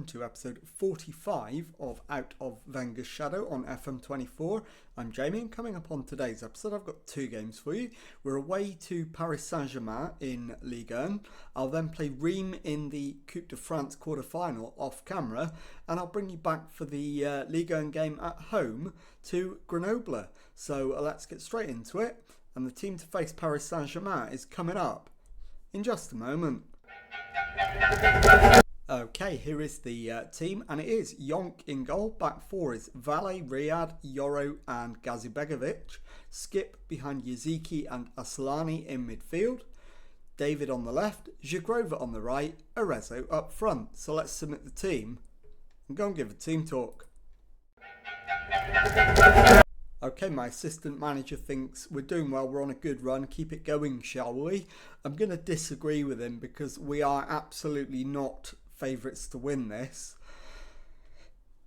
welcome to episode 45 of Out of Wenger's Shadow on FM24. I'm Jamie, and coming up on today's episode I've got two games for you. We're away to Paris Saint-Germain in Ligue. I'll then play Reims in the Coupe de France quarter-final off camera, and I'll bring you back for the Ligue game at home to Grenoble. So let's get straight into it, and the team to face Paris Saint-Germain is coming up in just a moment. Okay, here is the team, and it is Yonk in goal. Back four is Valle, Riyad, Yoro and Gazibegovic. Skip behind Yaziki and Aslani in midfield. David on the left, Zagrova on the right, Arezzo up front. So let's submit the team and go and give a team talk. Okay, my assistant manager thinks we're doing well, we're on a good run, keep it going, shall we? I'm going to disagree with him because we are absolutely not favourites to win this.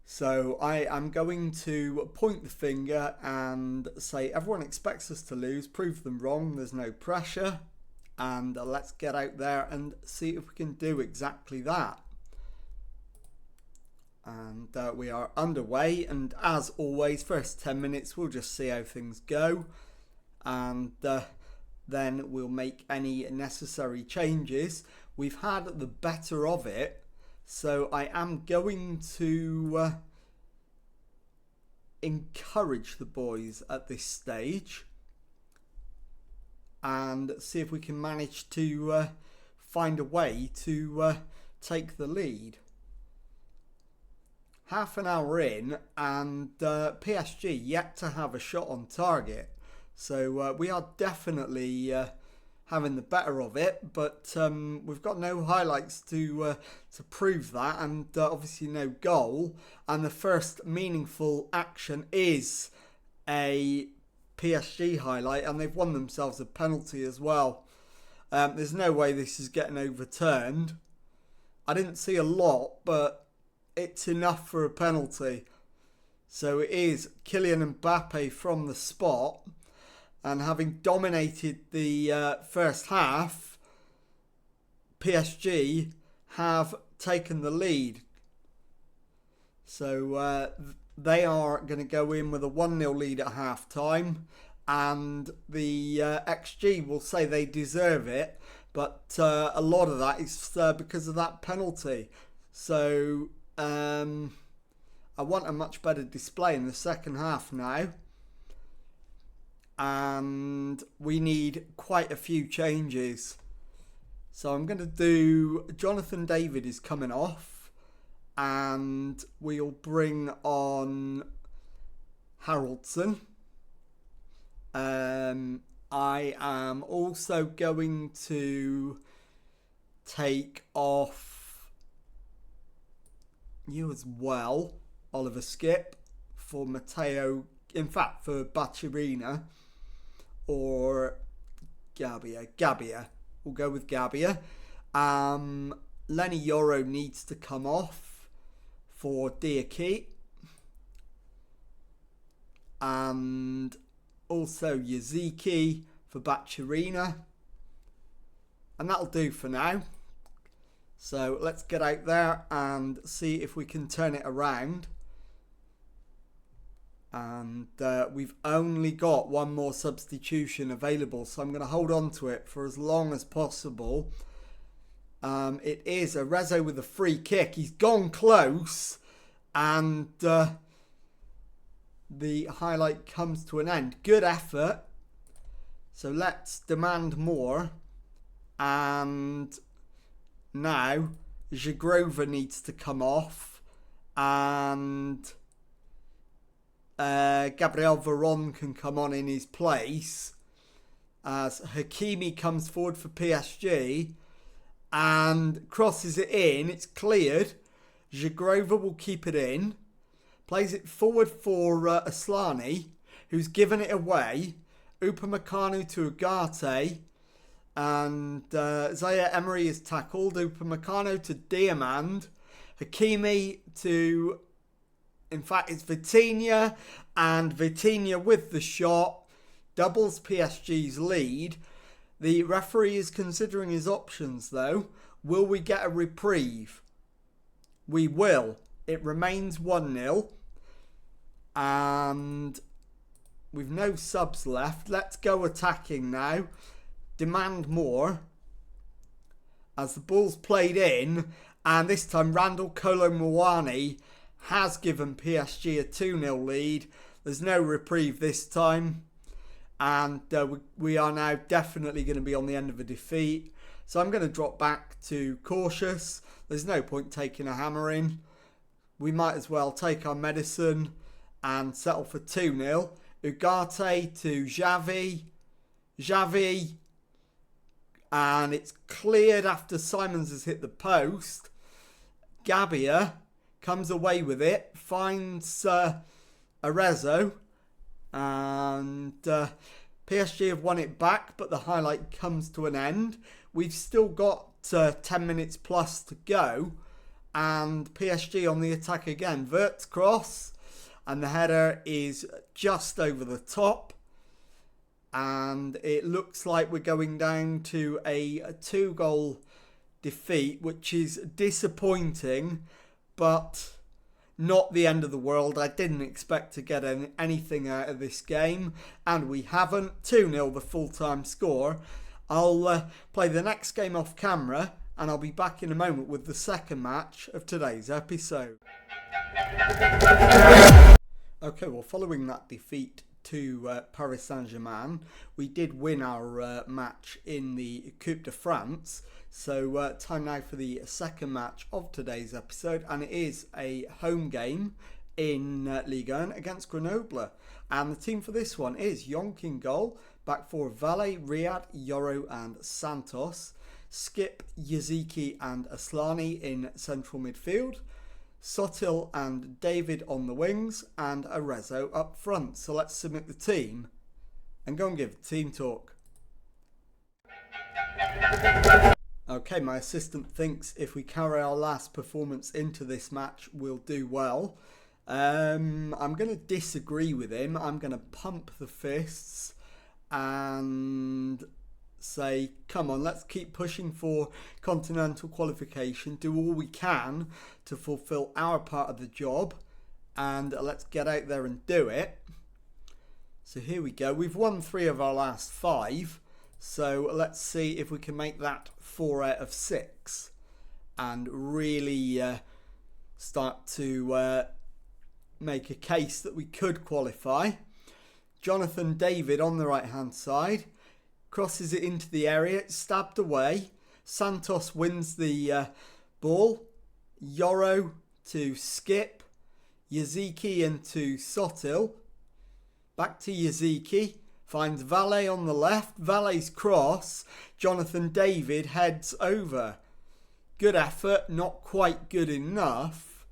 So I am going to point the finger and say everyone expects us to lose, prove them wrong, there's no pressure, and let's get out there and see if we can do exactly that. And we are underway, and as always, first 10 minutes we'll just see how things go, and then we'll make any necessary changes. We've had the better of it, so I am going to encourage the boys at this stage and see if we can manage to find a way to take the lead. Half an hour in, and PSG yet to have a shot on target. So we are definitely having the better of it, but we've got no highlights to prove that, and obviously no goal. And the first meaningful action is a PSG highlight, and they've won themselves a penalty as well. There's no way this is getting overturned. I didn't see a lot, but it's enough for a penalty. So it is Kylian Mbappe from the spot, and having dominated the first half, PSG have taken the lead. So they are going to go in with a 1-0 lead at half time, and the XG will say they deserve it, but a lot of that is because of that penalty. So I want a much better display in the second half now, and we need quite a few changes. So I'm going to do Jonathan David is coming off, and we'll bring on Haraldson. I am also going to take off you as well, Oliver Skip, for Matteo, in fact for Bacciarina or Gabbia. We'll go with Gabbia. Lenny Yoro needs to come off for Diakite, and also Yaziki for Bacciarina, and that'll do for now. So let's get out there and see if we can turn it around. And we've only got one more substitution available, so I'm going to hold on to it for as long as possible. It is Arezzo with a free kick. He's gone close, and the highlight comes to an end. Good effort. So let's demand more. And now Zagrova needs to come off, and Gabriel Veron can come on in his place as Hakimi comes forward for PSG and crosses it in. It's cleared. Zagrova will keep it in, plays it forward for Aslani, who's given it away. Upamecano to Ugarte, and Zaire Emery is tackled. Upamecano to Diamand. Hakimi to, in fact, it's Vitinha, and Vitinha with the shot doubles PSG's lead. The referee is considering his options though. Will we get a reprieve? We will. It remains 1-0. And we've no subs left. Let's go attacking now. Demand more. As the ball's played in. And this time Randall Kolo Muani has given PSG a 2-0 lead. There's no reprieve this time. And we are now definitely going to be on the end of a defeat. So I'm going to drop back to cautious. There's no point taking a hammer in. We might as well take our medicine and settle for 2-0. Ugarte to Xavi. Xavi. And it's cleared after Simons has hit the post. Gabia comes away with it. Finds Arezzo. And PSG have won it back, but the highlight comes to an end. We've still got 10 minutes plus to go. And PSG on the attack again. Wirtz cross. And the header is just over the top. And it looks like we're going down to a 2-goal defeat, which is disappointing, but not the end of the world. I didn't expect to get anything out of this game, and we haven't. 2-0 the full-time score. I'll play the next game off camera, and I'll be back in a moment with the second match of today's episode. Okay, well, following that defeat to Paris Saint-Germain, we did win our match in the Coupe de France. So time now for the second match of today's episode, and it is a home game in Ligue against Grenoble. And the team for this one is Yonk in goal, back four Valle, Riyad, Yoro and Santos, Skip, Yaziki and Aslani in central midfield, Sotil and David on the wings, and Arezzo up front. So let's submit the team and go and give the team talk. Okay, my assistant thinks if we carry our last performance into this match, we'll do well. I'm going to disagree with him. I'm going to pump the fists and say, come on, let's keep pushing for continental qualification, do all we can to fulfill our part of the job, and let's get out there and do it. So here we go. We've won 3 of our last 5, so let's see if we can make that 4 out of 6 and really start to make a case that we could qualify. Jonathan David on the right hand side crosses it into the area, it's stabbed away. Santos wins the ball. Yoro to Skip. Yaziki into Sotil. Back to Yaziki. Finds Valle on the left. Valle's cross. Jonathan David heads over. Good effort, not quite good enough.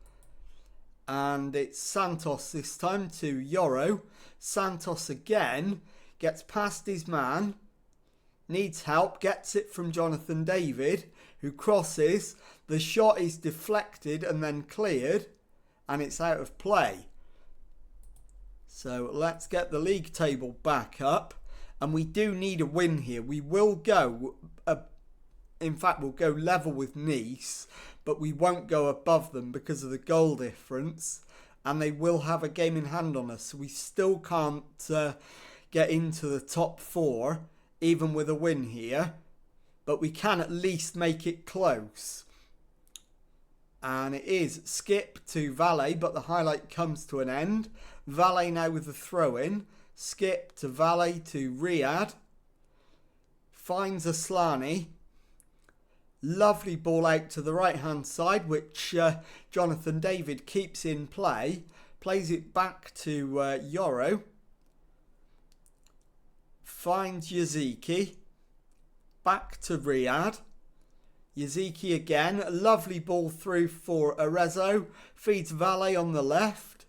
And it's Santos this time to Yoro. Santos again. Gets past his man. Needs help, gets it from Jonathan David, who crosses. The shot is deflected and then cleared, and it's out of play. So let's get the league table back up, and we do need a win here. We will go, in fact, we'll go level with Nice, but we won't go above them because of the goal difference, and they will have a game in hand on us. So we still can't get into the top 4. Even with a win here, but we can at least make it close. And it is Skip to Valle, but the highlight comes to an end. Valle now with the throw in. Skip to Valle to Riyad. Finds Aslani. Lovely ball out to the right hand side, which Jonathan David keeps in play. Plays it back to Yoro. Finds Yaziki. Back to Riyad. Yaziki again. A lovely ball through for Arezzo. Feeds Valle on the left.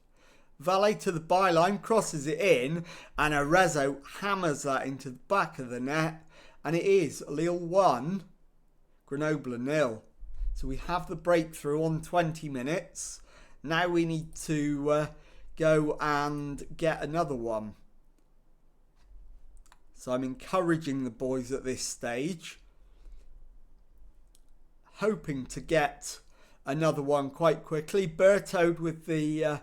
Valle to the byline. Crosses it in. And Arezzo hammers that into the back of the net. And it is Lille 1. Grenoble 0. So we have the breakthrough on 20 minutes. Now we need to go and get another one. So I'm encouraging the boys at this stage, hoping to get another one quite quickly. Bertode with the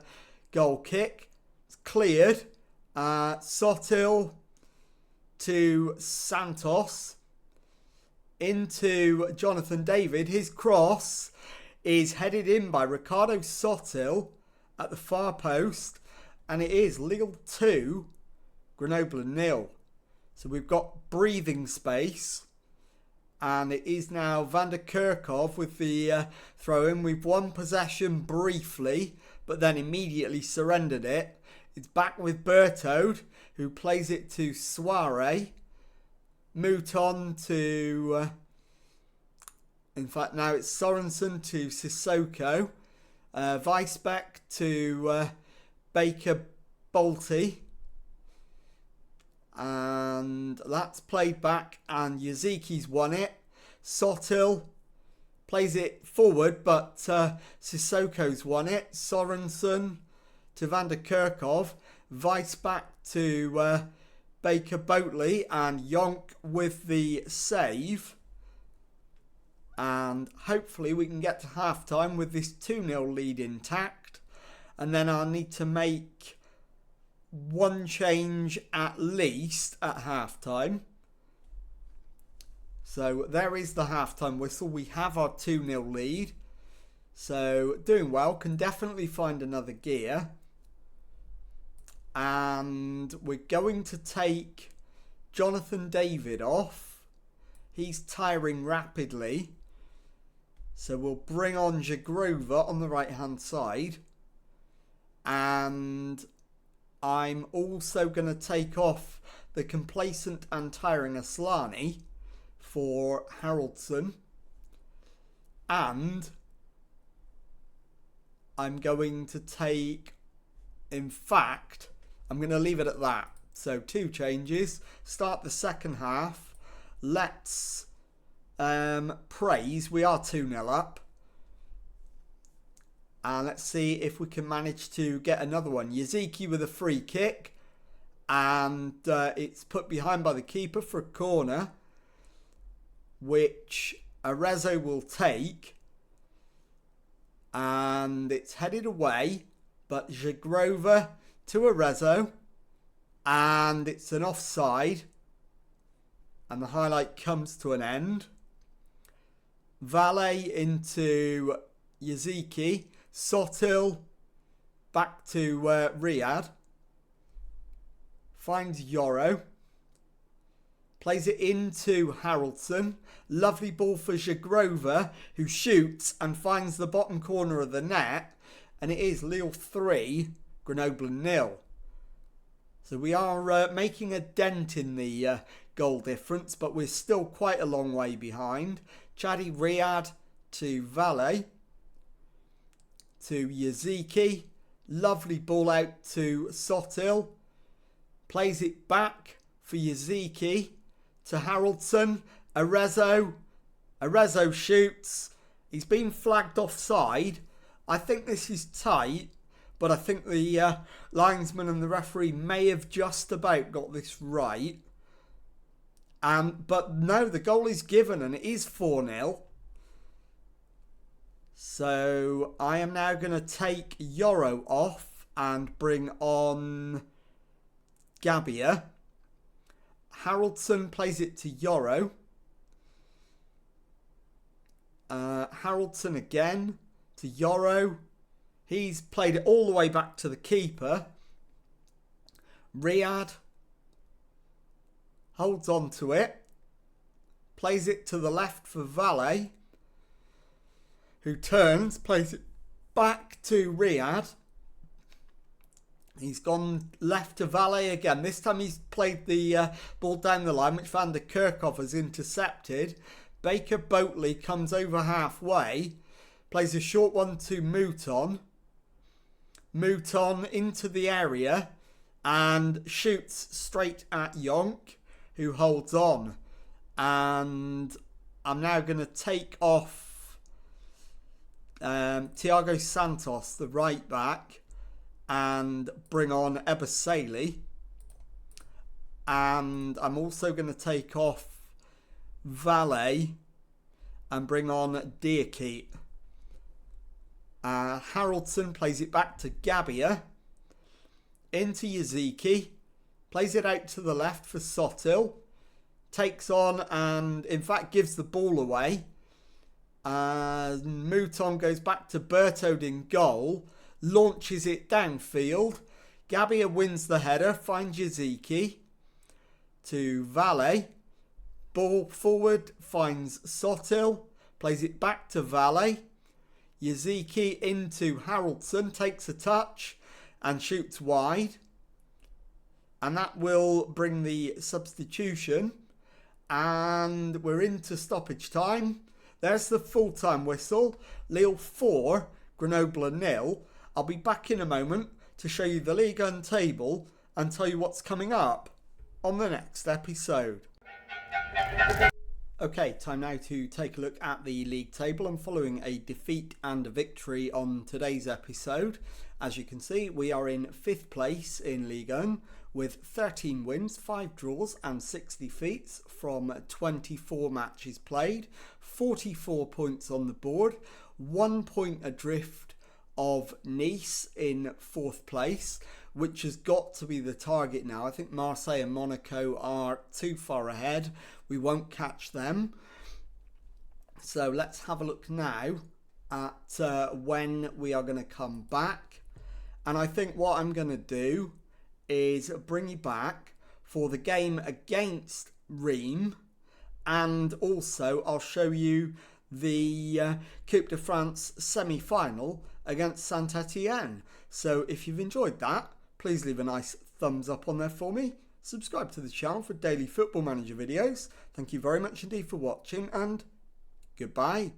goal kick. It's cleared. Sotil to Santos. Into Jonathan David. His cross is headed in by Ricardo Sotil at the far post. And it is Lille 2, Grenoble 0. So we've got breathing space. And it is now Van der Kerkhoff with the throw-in. We've won possession briefly, but then immediately surrendered it. It's back with Bertode, who plays it to Soiree. Mouton to... in fact, now it's Sorensen to Sissoko. Weisbeck to Baker Bolty. And that's played back, and Yaziki's won it. Sotil plays it forward, but Sissoko's won it. Sorensen to Van der Kerkhoff. Weisbeck to Baker Bolty, and Yonk with the save. And hopefully we can get to half-time with this 2-0 lead intact. And then I'll need to make one change at least at half-time. So there is the half-time whistle. We have our 2-0 lead. So doing well. Can definitely find another gear. And we're going to take Jonathan David off. He's tiring rapidly. So we'll bring on Jagrova on the right-hand side. And I'm also going to take off the complacent and tiring Aslani for Haraldsson. And I'm going to take, in fact, I'm going to leave it at that. So 2 changes. Start the second half. Let's praise. We are 2-0 up. And let's see if we can manage to get another one. Yaziki with a free kick. And it's put behind by the keeper for a corner, which Arezzo will take. And it's headed away. But Jagrova to Arezzo. And it's an offside. And the highlight comes to an end. Valet into Yaziki. Sotil back to Riyadh. Finds Yoro. Plays it into Haraldsson. Lovely ball for Jagrova, who shoots and finds the bottom corner of the net. And it is Lille 3, Grenoble 0. So we are making a dent in the goal difference, but we're still quite a long way behind. Chadi Riyadh to Valet. To Yaziki. Lovely ball out to Sotil. Plays it back for Yaziki to Haraldsson. Arezzo. Arezzo shoots. He's been flagged offside. I think this is tight, but I think the linesman and the referee may have just about got this right. But no, the goal is given and it is 4-0. So I am now going to take Yoro off and bring on Gabbia. Haraldsson plays it to Yoro. Haraldsson again to Yoro. He's played it all the way back to the keeper. Riyadh holds on to it. Plays it to the left for Valet, who turns, plays it back to Riyadh. He's gone left to Valet again. This time he's played the ball down the line, which Van der Kerkhoff has intercepted. Baker Bolty comes over halfway. Plays a short one to Mouton. Mouton into the area and shoots straight at Yonk, who holds on. And I'm now going to take off Thiago Santos, the right back, and bring on Ebaseli. And I'm also going to take off Valet and bring on Diakite. Haraldson plays it back to Gabia. Into Yaziki. Plays it out to the left for Sotil. Takes on and in fact gives the ball away. Mouton goes back to Bertode in goal. Launches it downfield. Gabia wins the header. Finds Yaziki. To Valle. Ball forward. Finds Sotil. Plays it back to Valle. Yaziki into Haraldson. Takes a touch and shoots wide. And that will bring the substitution. And we're into stoppage time. There's the full-time whistle. Lille 4, Grenoble 0. I'll be back in a moment to show you the Ligue 1 table and tell you what's coming up on the next episode. Okay, time now to take a look at the league table. I'm following a defeat and a victory on today's episode. As you can see, we are in 5th place in Ligue 1 with 13 wins, 5 draws and 6 defeats from 24 matches played. 44 points on the board, 1 point adrift of Nice in 4th place, which has got to be the target now. I think Marseille and Monaco are too far ahead. We won't catch them. So let's have a look now at when we are going to come back. And I think what I'm going to do is bring you back for the game against Reims. And also I'll show you the Coupe de France semi-final against Saint-Etienne. So if you've enjoyed that, please leave a nice thumbs up on there for me. Subscribe to the channel for daily Football Manager videos. Thank you very much indeed for watching and goodbye.